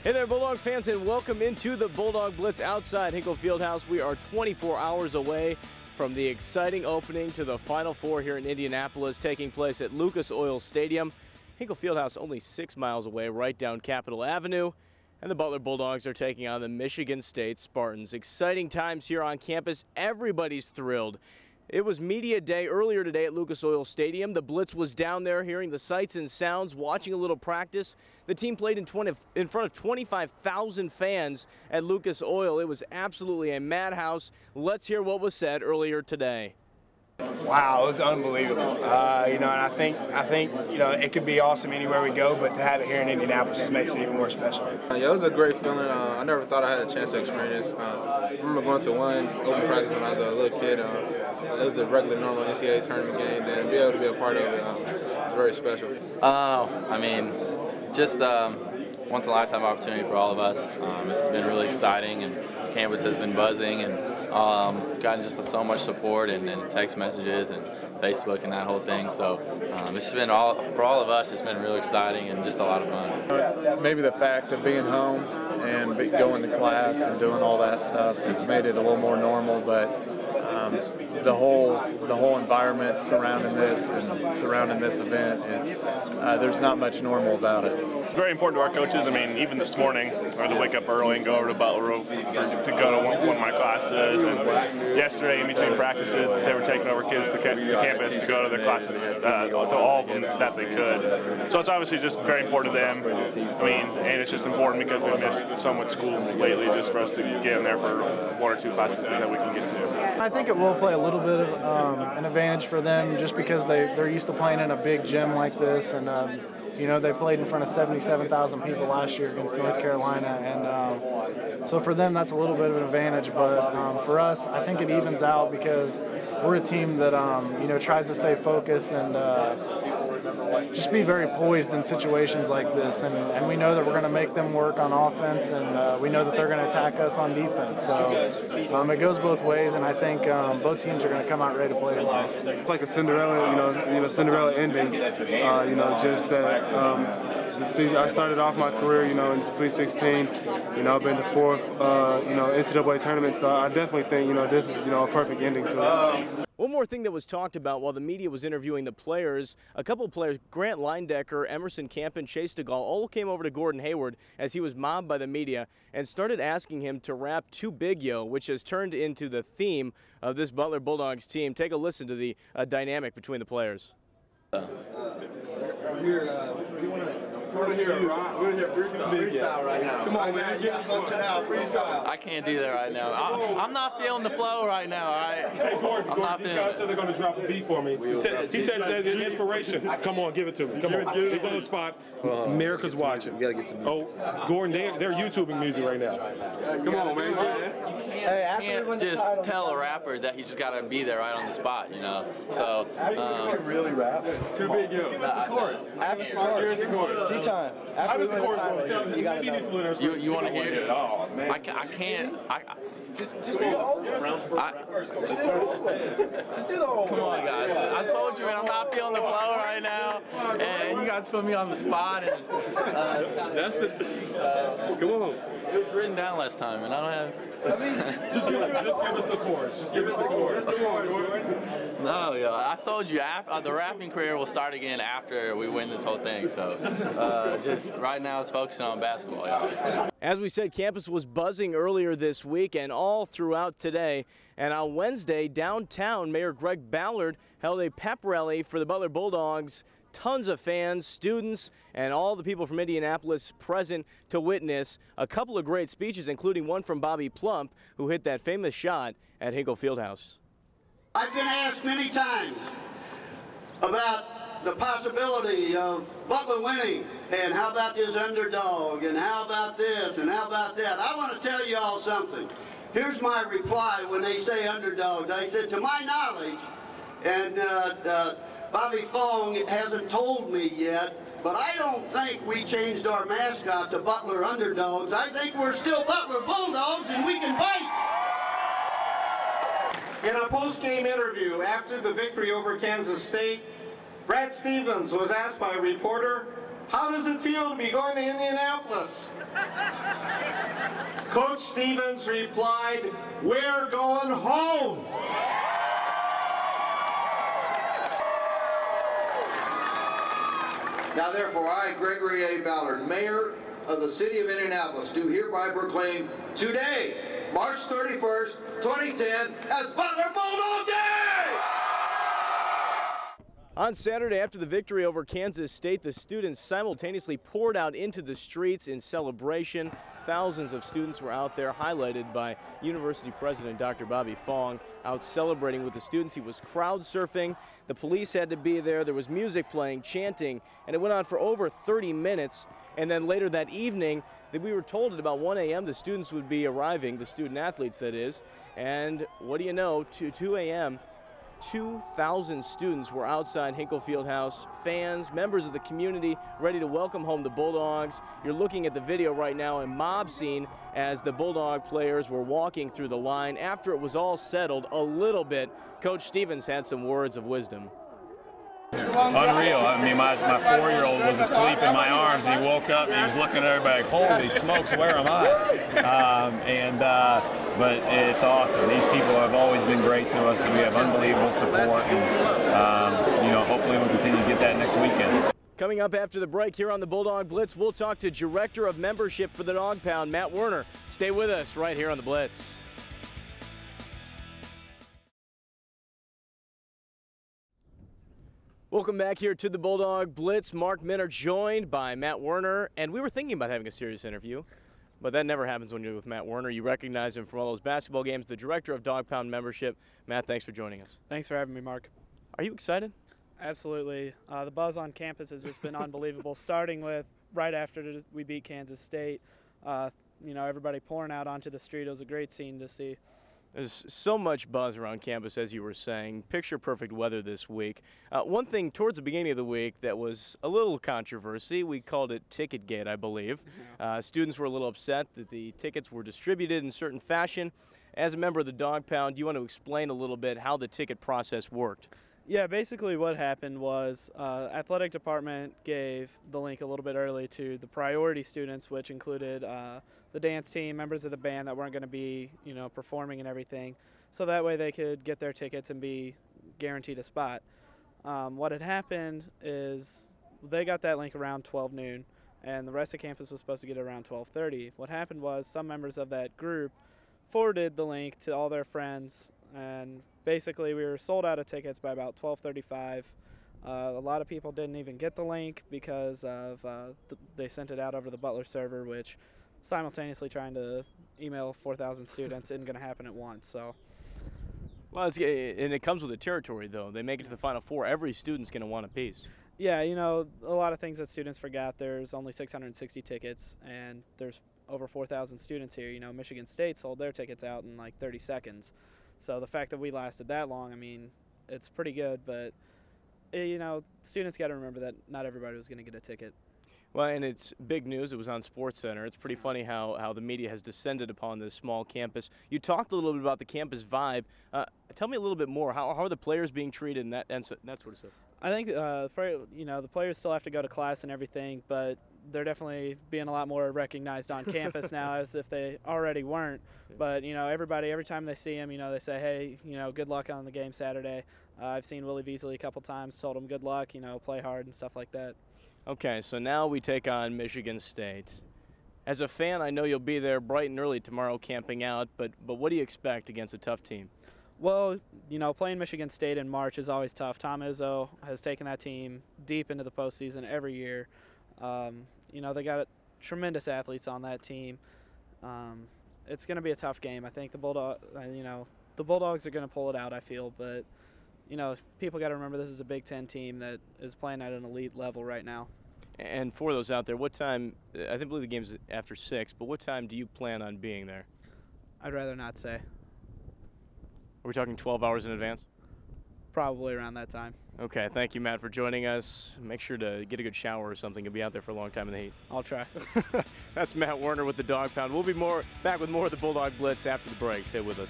Hey there, Bulldog fans, and welcome into the Bulldog Blitz outside Hinkle Fieldhouse. We are 24 hours away from the exciting opening to the Final Four here in Indianapolis, taking place at Lucas Oil Stadium. Hinkle Fieldhouse only 6 miles away, right down Capitol Avenue. And the Butler Bulldogs are taking on the Michigan State Spartans. Exciting times here on campus. Everybody's thrilled. It was media day earlier today at Lucas Oil Stadium. The Blitz was down there hearing the sights and sounds, watching a little practice. The team played in front of 25,000 fans at Lucas Oil. It was absolutely a madhouse. Let's hear what was said earlier today. Wow, it was unbelievable. And I think it could be awesome anywhere we go, but to have it here in Indianapolis just makes it even more special. Yeah, it was a great feeling. I never thought I had a chance to experience this. I remember going to one open practice when I was a little kid. It was a regular, normal NCAA tournament game, and to be able to be a part of it was very special. Just once in a lifetime opportunity for all of us. It's been really exciting, and campus has been buzzing, and gotten just so much support and text messages and Facebook and that whole thing. So it's just been for all of us. It's been really exciting and just a lot of fun. Maybe the fact of being home and going to class and doing all that stuff has made it a little more normal, but the whole environment surrounding this event, there's not much normal about it. It's very important to our coaches. I mean, even this morning, I had to wake up early and go over to Butler to go to one of my classes. And yesterday, in between practices, they were taking over kids to campus to go to their classes, to all of them that they could. So it's obviously just very important to them. I mean, and it's just important because we've missed so much school lately, just for us to get in there for one or two classes that we can get to. I think it will play a little bit of an advantage for them just because they're used to playing in a big gym like this, and they played in front of 77,000 people last year against North Carolina, and so for them that's a little bit of an advantage. But for us, I think it evens out because we're a team that tries to stay focused and just be very poised in situations like this, and we know that we're going to make them work on offense, and we know that they're going to attack us on defense. So it goes both ways, and I think both teams are going to come out ready to play well. It's like a Cinderella, Cinderella ending. Just that this season, I started off my career, in the Sweet 16. I've been to 4th, NCAA tournament, so I definitely think, this is, a perfect ending to it. One more thing that was talked about while the media was interviewing the players, a couple of players, Grant Leindecker, Emerson Campen, Chase DeGaulle, all came over to Gordon Hayward as he was mobbed by the media and started asking him to rap "Too Big Yo," which has turned into the theme of this Butler Bulldogs team. Take a listen to the dynamic between the players. We're gonna hear freestyle right now. Come on, man. Get busted out. Freestyle. I can't do that right now. I'm not feeling the flow right now, all right? Hey, Gordon, these guys said they're going to drop a beat for me. He said that the inspiration. Come on, give it to me. Come on. He's on the spot. America's watching. We gotta get some music. Oh, Gordon, they're YouTubing music right now. Come on, man. You can't just tell a rapper that he's just got to be there right on the spot, So, You can really rap. Too big, yo. Give us the chorus. After the chorus. Tea time. How does the chorus go? you want to hear it? Oh, man. I can't. Just do the whole. Just do the whole. Come on, guys. I told you, man, I'm not feeling the flow right now, and you guys put me on the spot, and That's the. Come on. it was written down last time, and I don't have. Just give us the chorus. Just give us the chorus. No, I told you, the rapping career will start again after we win this whole thing. So, just right now, it's focusing on basketball, y'all. As we said, campus was buzzing earlier this week and all throughout today. And on Wednesday, downtown, Mayor Greg Ballard held a pep rally for the Butler Bulldogs. Tons of fans, students, and all the people from Indianapolis present to witness a couple of great speeches, including one from Bobby Plump, who hit that famous shot at Hinkle Fieldhouse. I've been asked many times about the possibility of Butler winning, and how about this underdog, and how about this, and how about that. I want to tell you all something. Here's my reply when they say underdogs. I said, to my knowledge, and Bobby Fong hasn't told me yet, but I don't think we changed our mascot to Butler Underdogs. I think we're still Butler Bulldogs, and we can fight. In a post-game interview after the victory over Kansas State, Brad Stevens was asked by a reporter how does it feel to be going to Indianapolis? Coach Stevens replied, we're going home. Now therefore, I, Gregory A. Ballard, Mayor of the City of Indianapolis, do hereby proclaim today, March 31st, 2010, as Butler Bulldog Day! On Saturday, after the victory over Kansas State, the students simultaneously poured out into the streets in celebration. Thousands of students were out there, highlighted by University President Dr. Bobby Fong, out celebrating with the students. He was crowd surfing. The police had to be there. There was music playing, chanting, and it went on for over 30 minutes. And then later that evening, we were told at about 1 a.m. the students would be arriving, the student athletes that is. And what do you know, 2 a.m., 2,000 students were outside Hinkle Fieldhouse, fans, members of the community ready to welcome home the Bulldogs. You're looking at the video right now, a mob scene as the Bulldog players were walking through the line. After it was all settled a little bit, Coach Stevens had some words of wisdom. Unreal. I mean, my 4-year-old was asleep in my arms. He woke up and he was looking at everybody like, holy smokes, where am I? But it's awesome. These people have always been great to us, and we have unbelievable support. And, you know, hopefully we'll continue to get that next weekend. Coming up after the break here on the Bulldog Blitz, we'll talk to Director of Membership for the Dog Pound, Matt Werner. Stay with us right here on the Blitz. Welcome back here to the Bulldog Blitz. Mark Minner joined by Matt Werner, and we were thinking about having a serious interview, but that never happens when you're with Matt Werner. You recognize him from all those basketball games, the Director of Dog Pound Membership. Matt, thanks for joining us. Thanks for having me, Mark. Are you excited? Absolutely. The buzz on campus has just been unbelievable, starting with right after we beat Kansas State. You know, everybody pouring out onto the street. It was a great scene to see. There's so much buzz around campus, as you were saying. Picture-perfect weather this week. One thing towards the beginning of the week that was a little controversy, we called it Ticketgate, I believe. Students were a little upset that the tickets were distributed in a certain fashion. As a member of the Dog Pound, do you want to explain a little bit how the ticket process worked? Yeah, basically what happened was athletic department gave the link a little bit early to the priority students, which included the dance team, members of the band that weren't going to be, you know, performing and everything, so that way they could get their tickets and be guaranteed a spot. What had happened is they got that link around 12 noon, and the rest of campus was supposed to get it around 12:30. What happened was some members of that group forwarded the link to all their friends, and basically we were sold out of tickets by about 12:35. A lot of people didn't even get the link because of they sent it out over the Butler server, which simultaneously trying to email 4,000 students isn't going to happen at once. So, well, and it comes with the territory, though. They make it to the Final Four. Every student's going to want a piece. Yeah, you know, a lot of things that students forgot. There's only 660 tickets, and there's over 4,000 students here. You know, Michigan State sold their tickets out in like 30 seconds. So the fact that we lasted that long, I mean, it's pretty good. But, you know, students got to remember that not everybody was going to get a ticket. Well, and it's big news. It was on SportsCenter. It's pretty funny how the media has descended upon this small campus. You talked a little bit about the campus vibe. Tell me a little bit more. How are the players being treated and that sort of stuff? I think, you know, the players still have to go to class and everything, but they're definitely being a lot more recognized on campus now as if they already weren't. But, you know, every time they see them, you know, they say, hey, you know, good luck on the game Saturday. I've seen Willie Beasley a couple times, told him good luck, you know, play hard and stuff like that. Okay, so now we take on Michigan State. As a fan, I know you'll be there bright and early tomorrow camping out, but what do you expect against a tough team? Well, you know, playing Michigan State in March is always tough. Tom Izzo has taken that team deep into the postseason every year. You know, they got tremendous athletes on that team. It's going to be a tough game. I think the Bulldogs are going to pull it out, I feel, but you know, people got to remember this is a Big Ten team that is playing at an elite level right now. And for those out there, what time, I believe the game's after 6, but what time do you plan on being there? I'd rather not say. Are we talking 12 hours in advance? Probably around that time. Okay, thank you, Matt, for joining us. Make sure to get a good shower or something. You'll be out there for a long time in the heat. I'll try. That's Matt Werner with the Dog Pound. We'll be back with more of the Bulldog Blitz after the break. Stay with us.